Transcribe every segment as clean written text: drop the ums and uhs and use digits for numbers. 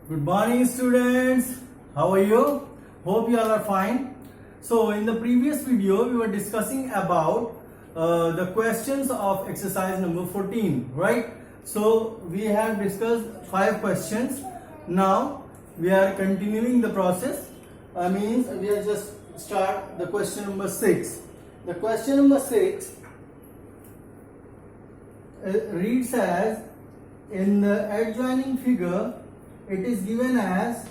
Good morning, students. How are you? Hope you all are fine. So in the previous video we were discussing about the questions of exercise number 14, right? So we have discussed 5 questions. Now we are continuing the process. Means we are just start the question number 6. The question number 6 reads as, in the adjoining figure it is given as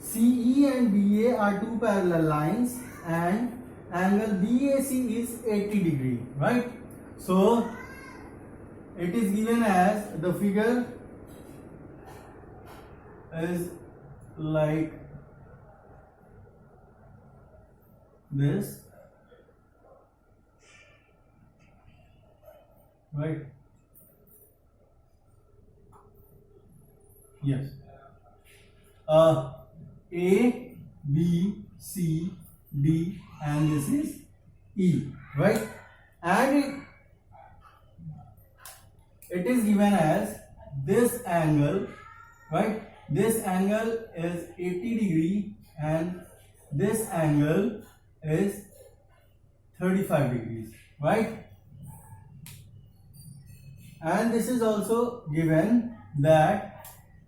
CE and BA are two parallel lines and angle BAC is 80 degree, right? So it is given as, the figure is like this, right? Yes. A, B, C, D, and this is E, right? And it is given as this angle, right? This angle is 80 degree and this angle is 35 degrees, right? And this is also given that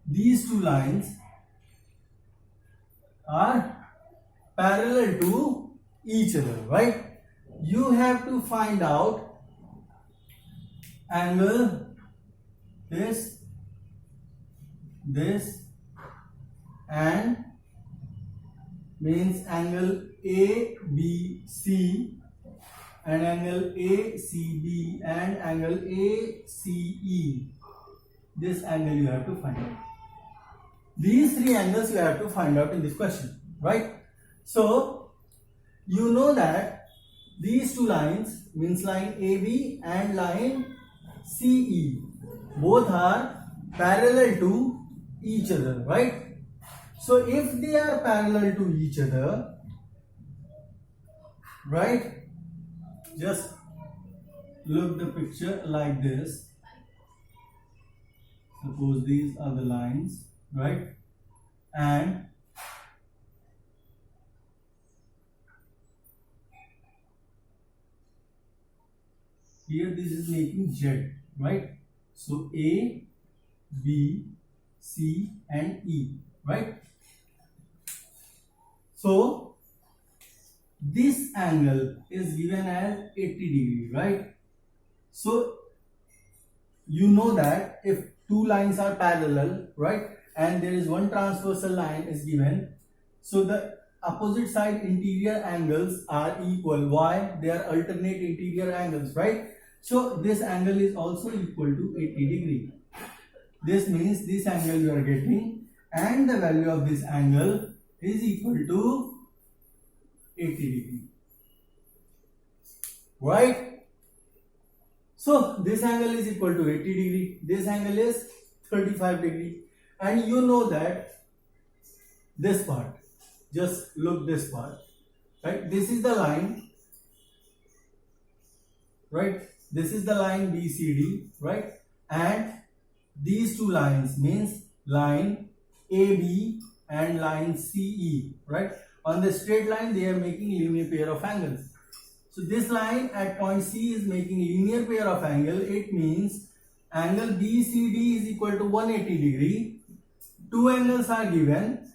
these two lines are parallel to each other, right? You have to find out angle this and means angle ABC and angle ACB and angle ACE. This angle you have to find out. These 3 angles you have to find out in this question, right? So you know that these 2 lines means line AB and line CE both are parallel to each other, right? So if they are parallel to each other, right, just look the picture like this. Suppose these are the lines, right? And here this is making Z, right? So A, B, C and E, right? So this angle is given as 80 degree, right? So you know that if 2 lines are parallel, right, and there is one transversal line is given, so the opposite side interior angles are equal. Why? They are alternate interior angles, right? So this angle is also equal to 80 degree. This means this angle you are getting and the value of this angle is equal to 80 degree, right? So this angle is equal to 80 degree, this angle is 35 degree, and you know that this part, just look this part, right? This is the line, right? This is the line BCD, right? And these 2 lines means line AB and line CE, right? On the straight line they are making linear pair of angles. So this line at point C is making linear pair of angle. It means angle BCD is equal to 180 degree. 2 angles are given.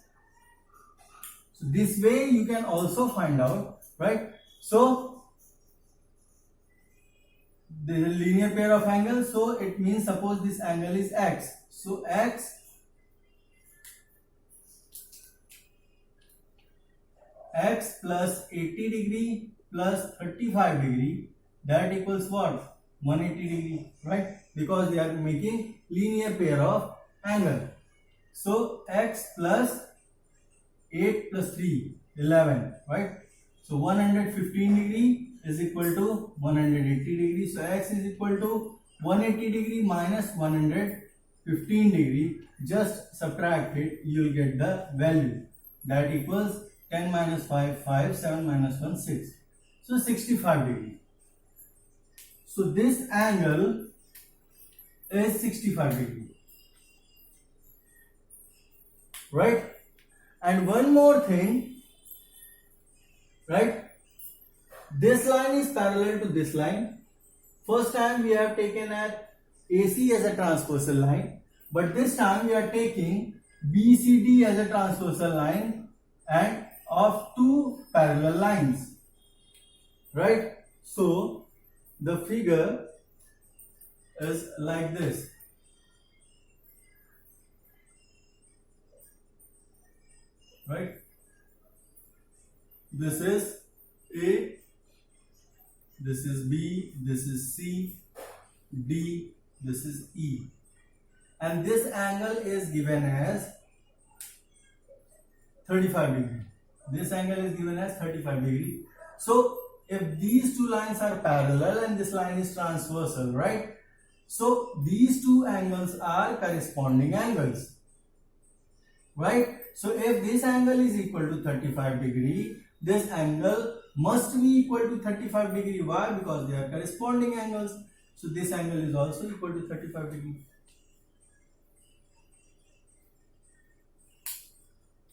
So this way you can also find out, right? So the linear pair of angles. So it means suppose this angle is X. So X plus 80 degree plus 35 degree, that equals what? 180 degree, right? Because they are making linear pair of angle. So X plus 8 plus 3, 11, right? So 115 degree is equal to 180 degree. So X is equal to 180 degree minus 115 degree. Just subtract it, you will get the value. That equals 10 minus 5, 5, 7 minus 1, 6. So 65 degree. So this angle is 65 degree. right? And one more thing, right? This line is parallel to this line. First time we have taken at AC as a transversal line, but this time we are taking BCD as a transversal line and of two parallel lines, right? So the figure is like this, right? This is A, this is B, this is C, D, this is E, and this angle is given as 35 degree. This angle is given as 35 degree. So if these two lines are parallel and this line is transversal, right? So these two angles are corresponding angles, right? So if this angle is equal to 35 degree, this angle must be equal to 35 degree. Why? Because they are corresponding angles. So this angle is also equal to 35 degree.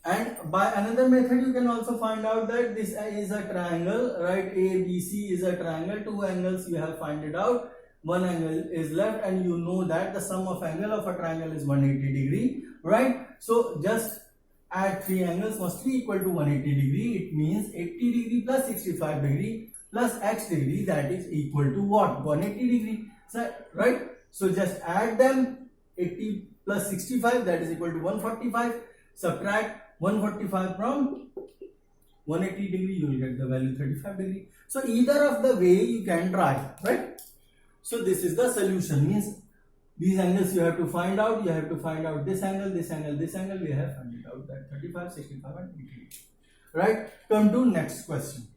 And by another method, you can also find out that this is a triangle, right? ABC is a triangle. Two angles you have find it out. One angle is left, and you know that the sum of angle of a triangle is 180 degree, right? So just add three angles must be equal to 180 degree. It means 80 degree plus 65 degree plus x degree, that is equal to what? 180 degree, so, right? So just add them. 80 plus 65, that is equal to 145. Subtract 145 from 180 degree, you will get the value 35 degree. So either of the way you can try, right? So this is the solution, means these angles you have to find out. You have to find out this angle, this angle, this angle. We have found it out, that 35, 65 and 80, right? Come to next question.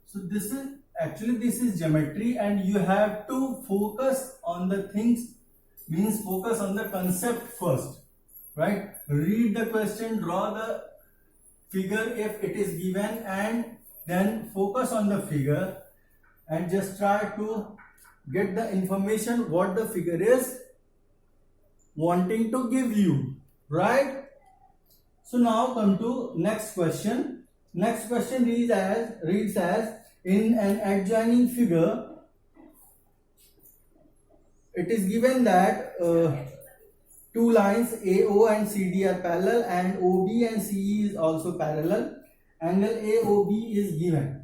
So this is geometry, and you have to focus on the things, means focus on the concept first, right? Read the question, draw the figure if it is given, and then focus on the figure and just try to get the information what the figure is wanting to give you, right? So now come to next question. Next question reads as in an adjoining figure, it is given that two lines AO and CD are parallel, and OB and CE is also parallel. Angle AOB is given.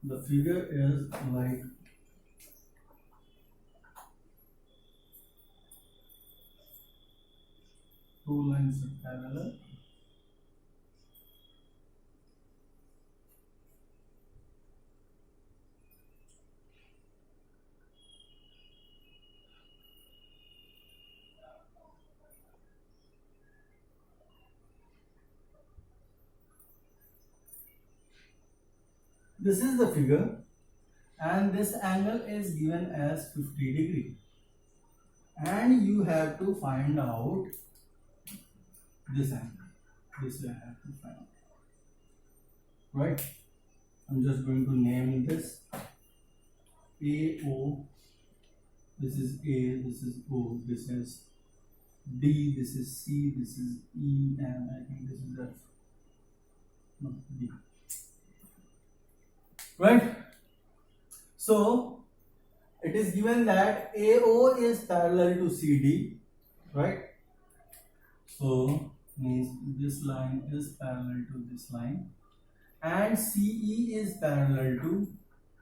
The figure is like two lines are parallel. This is the figure, and this angle is given as 50 degree, and you have to find out this angle. This you have to find out, right? I'm just going to name this AO. This is A, this is O, this is D, this is C, this is E, and I think this is F. No, D. Right? So it is given that AO is parallel to CD, right? So means this line is parallel to this line, and CE is parallel to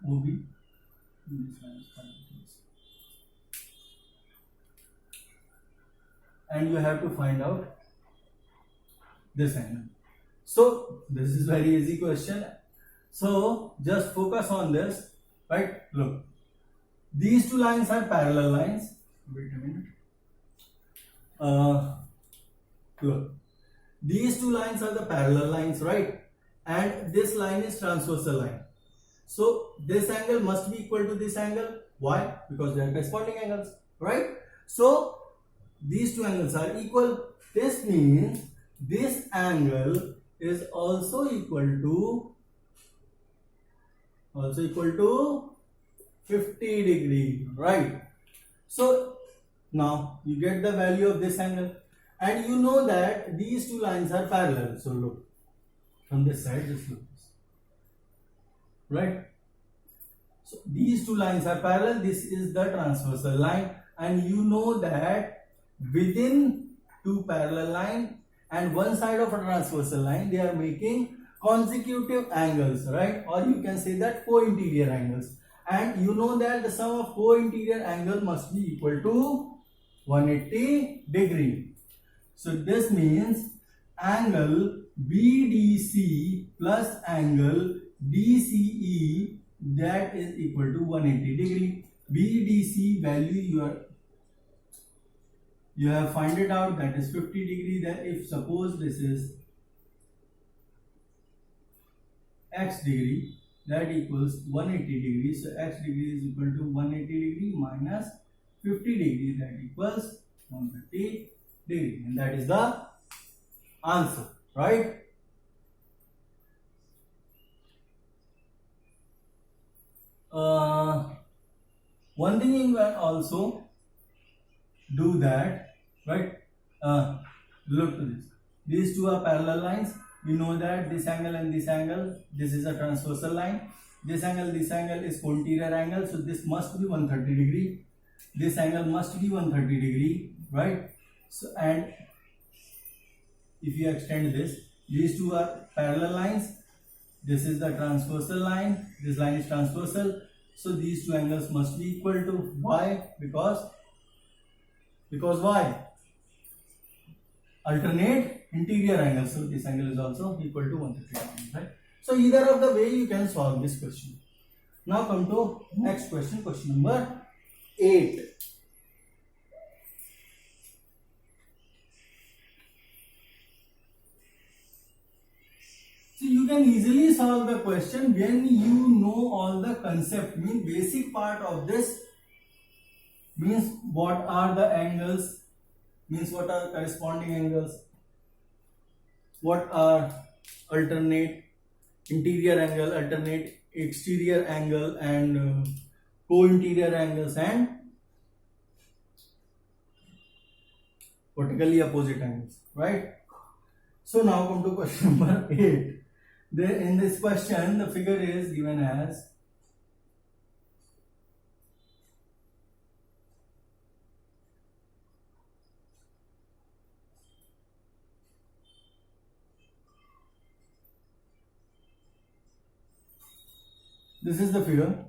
OB. This line is parallel to this. And you have to find out this angle. So this is very easy question. So just focus on this, right? Look, these two lines are parallel lines. Wait a minute. Look, these two lines are the parallel lines, right? And this line is transversal line. So this angle must be equal to this angle. Why? Because they are corresponding angles, right? So these two angles are equal. This means this angle is also equal to 50 degree, right? So now you get the value of this angle, and you know that these two lines are parallel. So look from this side, just look this, right? So these two lines are parallel. This is the transversal line, and you know that within two parallel lines and one side of a transversal line, they are making consecutive angles, right? Or you can say that co-interior angles. And you know that the sum of co-interior angle must be equal to 180 degree. So this means angle BDC plus angle DCE, that is equal to 180 degree. BDC value you have find it out, that is 50 degree. That if suppose this is x degree, that equals 180 degree. So x degree is equal to 180 degree minus 50 degree, that equals 130 degree, and that is the answer, right? One thing you can also do that, right? Look to this. These two are parallel lines. We know that this angle and this angle, this is a transversal line. This angle is co-interior angle. So this must be 130 degree. This angle must be 130 degree, right? So, and if you extend this, these two are parallel lines. This is the transversal line. This line is transversal. So these two angles must be equal to. Why? Because why? Alternate interior angle. So this angle is also equal to 130 degrees, right? So either of the way you can solve this question. Now come to next question, question number 8. So you can easily solve the question when you know all the concept, means basic part of this, means what are the angles, means what are corresponding angles, what are alternate interior angle, alternate exterior angle, and co-interior angles, and vertically opposite angles, right? So now come to question number 8. In this question, the figure is given as this is the figure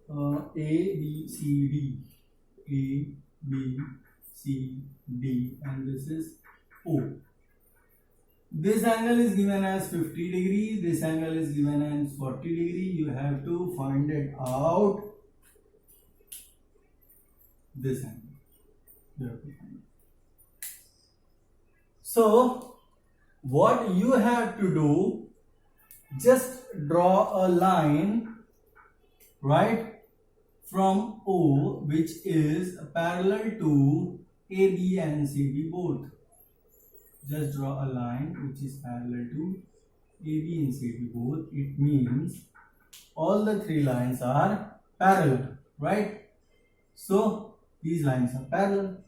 A, B, C, D, A, B, C, D, and this is O. This angle is given as 50 degree, this angle is given as 40 degree. You have to find it out, this angle. You have to find it. So what you have to do, just draw a line, right, from O, which is parallel to AB and CD both. Just draw a line which is parallel to AB and CD both. It means all the three lines are parallel, right? So these lines are parallel.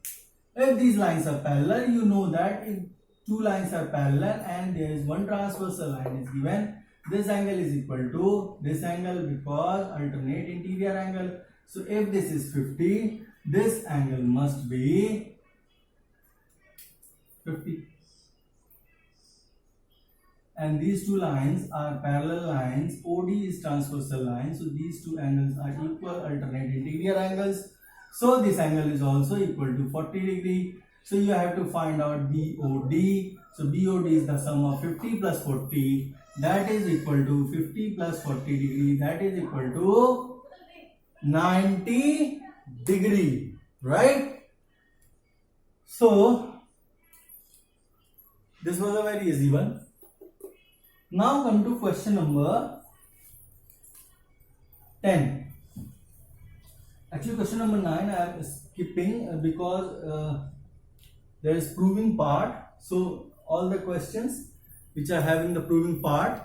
If these lines are parallel, you know that if two lines are parallel and there is one transversal line is given, this angle is equal to this angle because alternate interior angle. So if this is 50, this angle must be 50. And these two lines are parallel lines. OD is transversal line. So these two angles are equal alternate interior angles. So this angle is also equal to 40 degree. So you have to find out BOD. So BOD is the sum of 50 plus 40. That is equal to 50 plus 40 degree. That is equal to 90 degree. Right? So this was a very easy one. Now come to question number 10. Actually question number 9 I am skipping because there is proving part. So all the questions which are having the proving part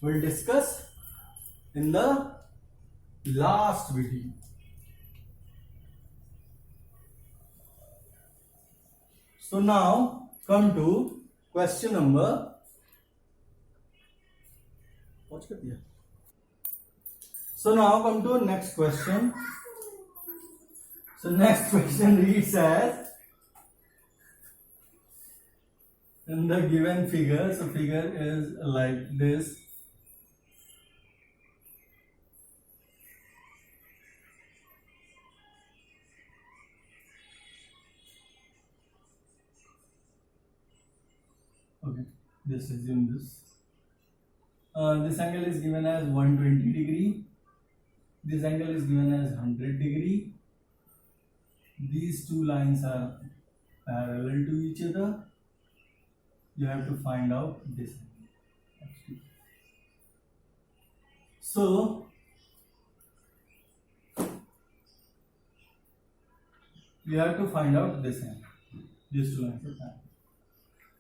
we'll discuss in the last video. So now come to question number. So now come to next question. So next question reads as, in the given figure, so figure is like this. Okay, just assume this. This angle is given as 120 degree. This angle is given as 100 degree. These two lines are parallel to each other. You have to find out this angle. So you have to find out this angle. These two lines are parallel.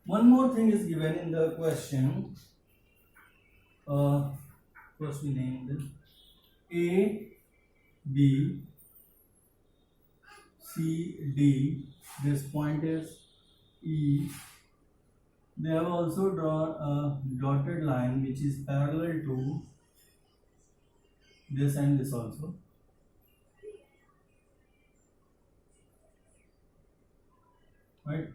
One more thing is given in the question. First we name this A, B, C, D. This point is E. They have also drawn a dotted line which is parallel to this and this also. Right?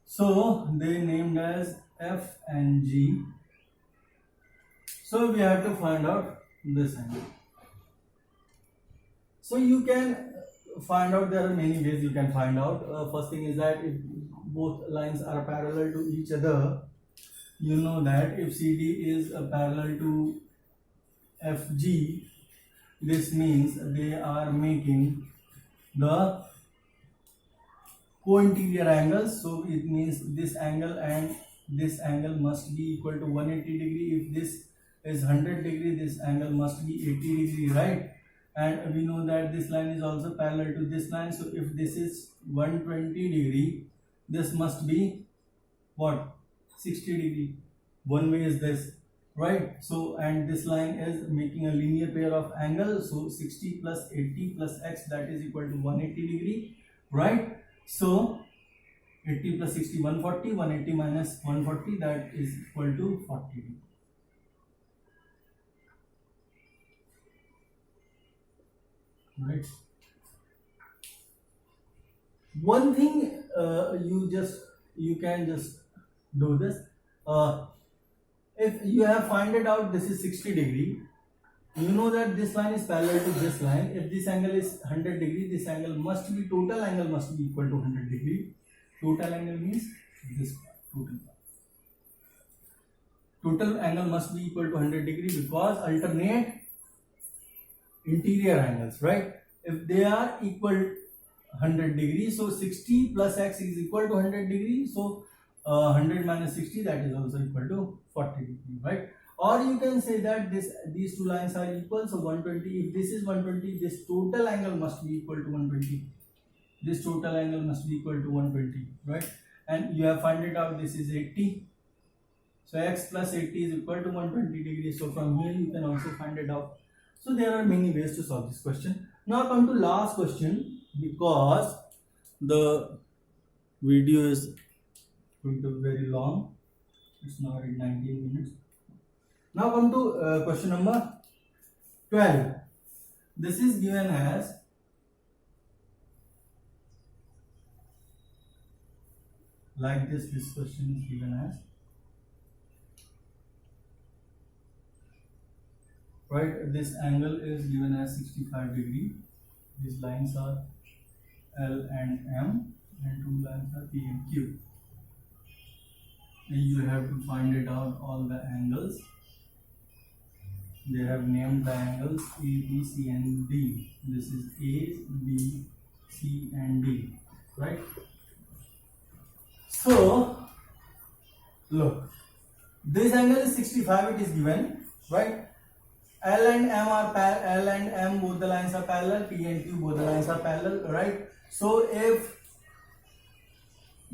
So they named as F and G. So we have to find out this angle. So you can find out, there are many ways you can find out. First thing is that if both lines are parallel to each other, you know that if CD is parallel to FG, this means they are making the co-interior angles. So it means this angle and this angle must be equal to 180 degree. If this is 100 degree, this angle must be 80 degree, right? And we know that this line is also parallel to this line. So if this is 120 degree, this must be what? 60 degree. One way is this, right? So and this line is making a linear pair of angles. So 60 plus 80 plus x, that is equal to 180 degree, right? So 80 plus 60, 140, 180 minus 140, that is equal to 40 degree. Right. One thing you can just do this. If you have find it out, this is 60 degree. You know that this line is parallel to this line. If this angle is 100 degree, this angle must be, total angle must be equal to 100 degree. Total angle means this part, total angle must be equal to 100 degree because alternate interior angles, right? If they are equal 100 degrees, so 60 plus x is equal to 100 degrees. So 100 minus 60, that is also equal to 40 degree, right? Or you can say that these two lines are equal. So 120, if this is 120, this total angle must be equal to 120. This total angle must be equal to 120, right? And you have found it out, this is 80. So x plus 80 is equal to 120 degrees. So from here you can also find it out. So there are many ways to solve this question. Now come to last question, because the video is going to be very long. It's now at 19 minutes. Now come to question number 12. This is given as like this. This question is given as, right, this angle is given as 65 degree. These lines are L and M, and two lines are P and Q. And you have to find it out, all the angles. They have named the angles A, B, C and D. This is A, B, C and D, right? So look, this angle is 65, it is given, right? L and M are L and M, both the lines are parallel. P and Q, both the lines are parallel, right? So if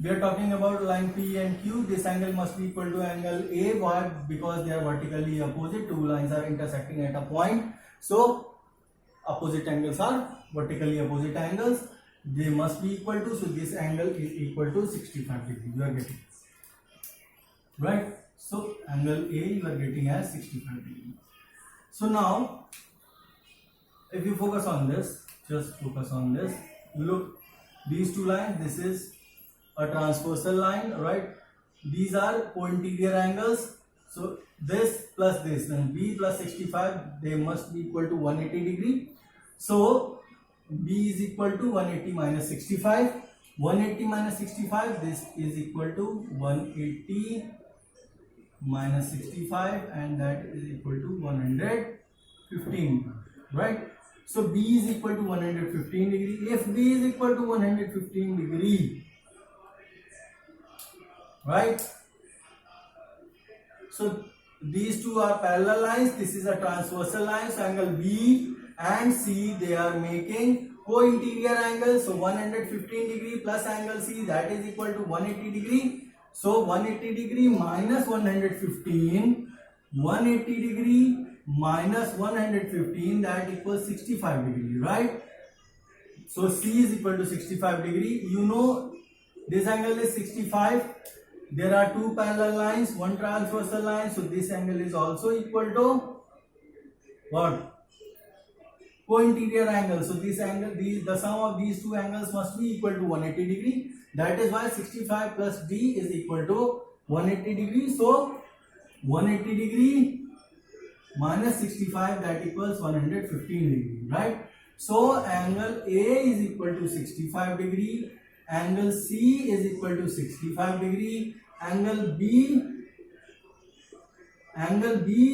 we are talking about line P and Q. This angle must be equal to angle A. Why? Because they are vertically opposite. Two lines are intersecting at a point. So opposite angles are vertically opposite angles. They must be equal to. So this angle is equal to 65 degree. You are getting right. So angle A you are getting as 65 degree. So now, if you focus on this, just focus on this. Look, these two lines. This is a transversal line, right? These are co-interior angles. So this plus this, then B plus 65, they must be equal to 180 degree. So B is equal to 180 minus 65. 180 minus 65, this is equal to 180 minus 65, and that is equal to 115, right? So B is equal to 115 degree. If B is equal to 115 degree, right? So these two are parallel lines. This is a transversal line. So angle B and C, they are making co-interior angles. So 115 degree plus angle C, that is equal to 180 degree. So 180 degree minus 115, 180 degree minus 115, that equals 65 degree, right? So C is equal to 65 degree. You know this angle is 65. There are two parallel lines, one transversal line. So this angle is also equal to what? Co-interior angle. So this angle, the sum of these two angles must be equal to 180 degree. That is why 65 plus D is equal to 180 degree. So 180 degree minus 65, that equals 115 degree, right? So angle A is equal to 65 degree. Angle C is equal to 65 degree. Angle B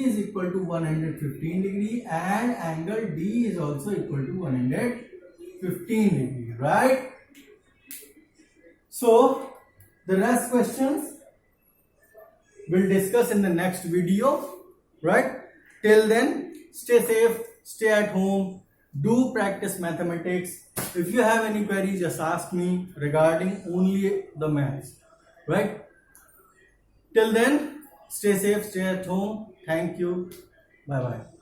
is equal to 115 degree, and angle D is also equal to 115 degree, right? So the rest questions we'll discuss in the next video, right? Till then, stay safe, stay at home, do practice mathematics. If you have any queries, just ask me regarding only the maths, right? Till then, stay safe, stay at home. Thank you. Bye bye.